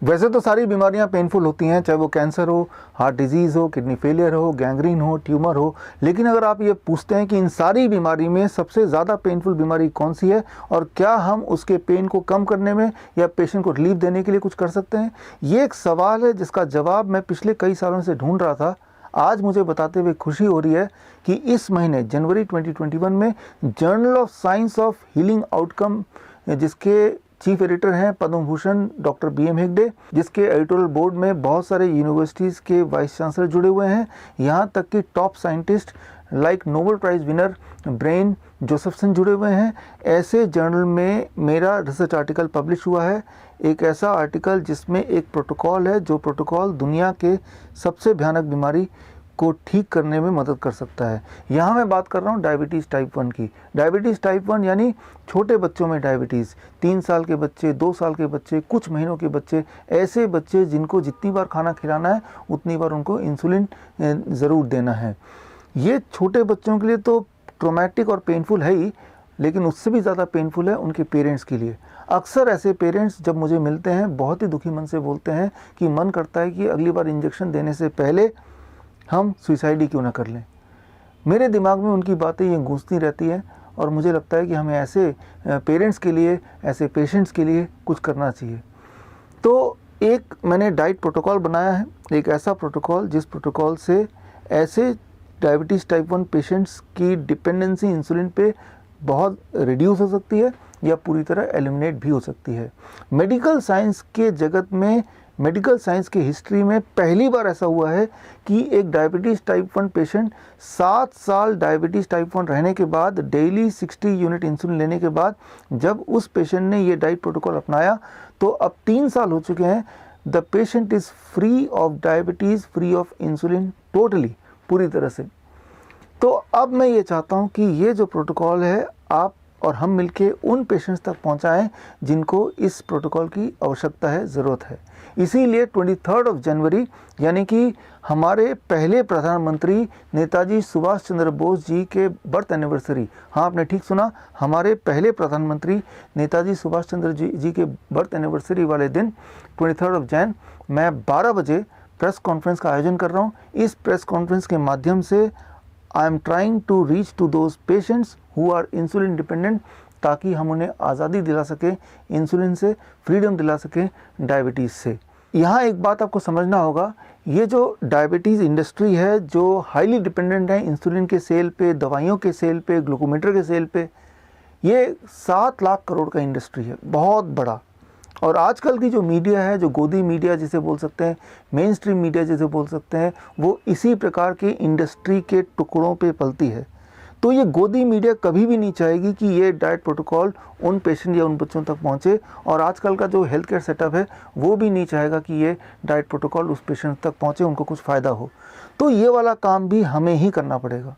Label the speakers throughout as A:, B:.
A: वैसे तो सारी बीमारियां पेनफुल होती हैं, चाहे वो कैंसर हो, हार्ट डिजीज़ हो, किडनी फेलियर हो, गैंग्रीन हो, ट्यूमर हो। लेकिन अगर आप ये पूछते हैं कि इन सारी बीमारी में सबसे ज़्यादा पेनफुल बीमारी कौन सी है और क्या हम उसके पेन को कम करने में या पेशेंट को रिलीफ देने के लिए कुछ कर सकते हैं, ये एक सवाल है जिसका जवाब मैं पिछले कई सालों से ढूंढ रहा था। आज मुझे बताते हुए खुशी हो रही है कि इस महीने जनवरी 2021 में journal of science of healing outcome, जिसके चीफ एडिटर हैं पद्म भूषण डॉक्टर BM हेगड़े, जिसके एडिटोरियल बोर्ड में बहुत सारे यूनिवर्सिटीज़ के वाइस चांसलर जुड़े हुए हैं, यहाँ तक कि top scientist like Nobel prize winner brain Josephson जुड़े हुए हैं। ऐसे जर्नल में मेरा रिसर्च आर्टिकल पब्लिश हुआ है, एक ऐसा आर्टिकल जिसमें एक प्रोटोकॉल है, जो प्रोटोकॉल दुनिया के सबसे भयानक बीमारी को ठीक करने में मदद कर सकता है। यहाँ मैं बात कर रहा हूँ डायबिटीज़ टाइप 1 की। डायबिटीज़ टाइप 1 यानी छोटे बच्चों में डायबिटीज़, 3 साल के बच्चे, 2 साल के बच्चे, कुछ महीनों के बच्चे, ऐसे बच्चे जिनको जितनी बार खाना खिलाना है उतनी बार उनको इंसुलिन ज़रूर देना है। ये छोटे बच्चों के लिए तो ट्रॉमेटिक और पेनफुल है ही, लेकिन उससे भी ज़्यादा पेनफुल है उनके पेरेंट्स के लिए। अक्सर ऐसे पेरेंट्स जब मुझे मिलते हैं बहुत ही दुखी मन से बोलते हैं कि मन करता है कि अगली बार इंजेक्शन देने से पहले हम सुसाइड ही क्यों ना कर लें। मेरे दिमाग में उनकी बातें ये गूंजती रहती हैं और मुझे लगता है कि हमें ऐसे पेरेंट्स के लिए, ऐसे पेशेंट्स के लिए कुछ करना चाहिए। तो एक मैंने डाइट प्रोटोकॉल बनाया है, एक ऐसा प्रोटोकॉल जिस प्रोटोकॉल से ऐसे डायबिटीज़ टाइप 1 पेशेंट्स की डिपेंडेंसी इंसुलिन पे बहुत रिड्यूस हो सकती है या पूरी तरह एलिमिनेट भी हो सकती है। मेडिकल साइंस के जगत में, मेडिकल साइंस की हिस्ट्री में पहली बार ऐसा हुआ है कि एक डायबिटीज़ टाइप 1 पेशेंट 7 साल डायबिटीज़ टाइप 1 रहने के बाद, डेली 60 यूनिट इंसुलिन लेने के बाद, जब उस पेशेंट ने ये डाइट प्रोटोकॉल अपनाया तो अब 3 साल हो चुके हैं, the patient is free of diabetes, free of insulin totally, पूरी तरह से। तो अब मैं ये चाहता हूँ कि ये जो प्रोटोकॉल है आप और हम मिलके उन पेशेंट्स तक पहुँचाएँ जिनको इस प्रोटोकॉल की आवश्यकता है, ज़रूरत है। इसीलिए 23 जनवरी यानी कि हमारे पहले प्रधानमंत्री नेताजी सुभाष चंद्र बोस जी के बर्थ एनिवर्सरी, हाँ आपने ठीक सुना, हमारे पहले प्रधानमंत्री नेताजी सुभाष चंद्र जी के बर्थ एनिवर्सरी वाले दिन 23 जैन मैं 12 बजे प्रेस कॉन्फ्रेंस का आयोजन कर रहा हूँ। इस प्रेस कॉन्फ्रेंस के माध्यम से I am trying to reach to those patients who are insulin dependent, ताकि हम उन्हें आज़ादी दिला सकें इंसुलिन से, फ्रीडम दिला सकें डायबिटीज़ से। यहाँ एक बात आपको समझना होगा, ये जो डायबिटीज़ इंडस्ट्री है जो हाईली डिपेंडेंट है इंसुलिन के सेल पे, दवाइयों के सेल पे, ग्लूकोमीटर के सेल पे, ये 7 लाख करोड़ का इंडस्ट्री है, बहुत बड़ा। और आजकल की जो मीडिया है, जो गोदी मीडिया जिसे बोल सकते हैं, मेन स्ट्रीम मीडिया जिसे बोल सकते हैं, वो इसी प्रकार के इंडस्ट्री के टुकड़ों पे पलती है। तो ये गोदी मीडिया कभी भी नहीं चाहेगी कि ये डाइट प्रोटोकॉल उन पेशेंट या उन बच्चों तक पहुंचे, और आजकल का जो हेल्थ केयर सेटअप है वो भी नहीं चाहेगा कि ये डाइट प्रोटोकॉल उस पेशेंट तक पहुंचे, उनको कुछ फ़ायदा हो। तो ये वाला काम भी हमें ही करना पड़ेगा।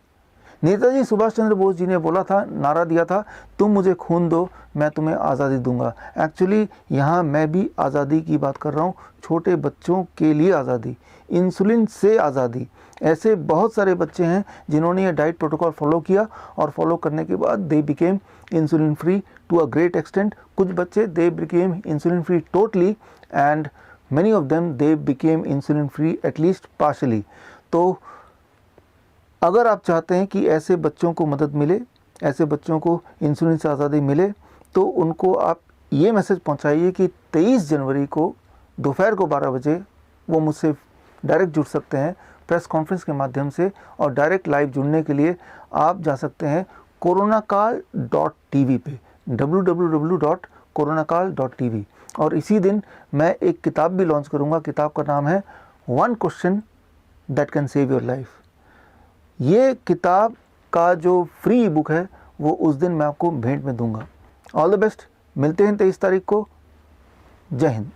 A: नेताजी सुभाष चंद्र बोस जी ने बोला था, नारा दिया था, तुम मुझे खून दो मैं तुम्हें आज़ादी दूंगा। एक्चुअली यहाँ मैं भी आज़ादी की बात कर रहा हूँ, छोटे बच्चों के लिए आज़ादी, इंसुलिन से आज़ादी। ऐसे बहुत सारे बच्चे हैं जिन्होंने ये डाइट प्रोटोकॉल फॉलो किया और फॉलो करने के बाद they became insulin free to a great extent. कुछ बच्चे they became insulin free totally and many of them they became insulin free at least partially. तो अगर आप चाहते हैं कि ऐसे बच्चों को मदद मिले, ऐसे बच्चों को इंसुलिन से आज़ादी मिले, तो उनको आप ये मैसेज पहुंचाइए कि 23 जनवरी को दोपहर को 12 बजे वो मुझसे डायरेक्ट जुड़ सकते हैं प्रेस कॉन्फ्रेंस के माध्यम से। और डायरेक्ट लाइव जुड़ने के लिए आप जा सकते हैं coronakaal.tv पे, www.coronakaal.tv। और इसी दिन मैं एक किताब भी लॉन्च करूंगा। किताब का नाम है 1 question that can save your life. ये किताब का जो फ्री ई बुक है वो उस दिन मैं आपको भेंट में दूंगा। ऑल द बेस्ट, मिलते हैं 23 तारीख को। जय हिंद।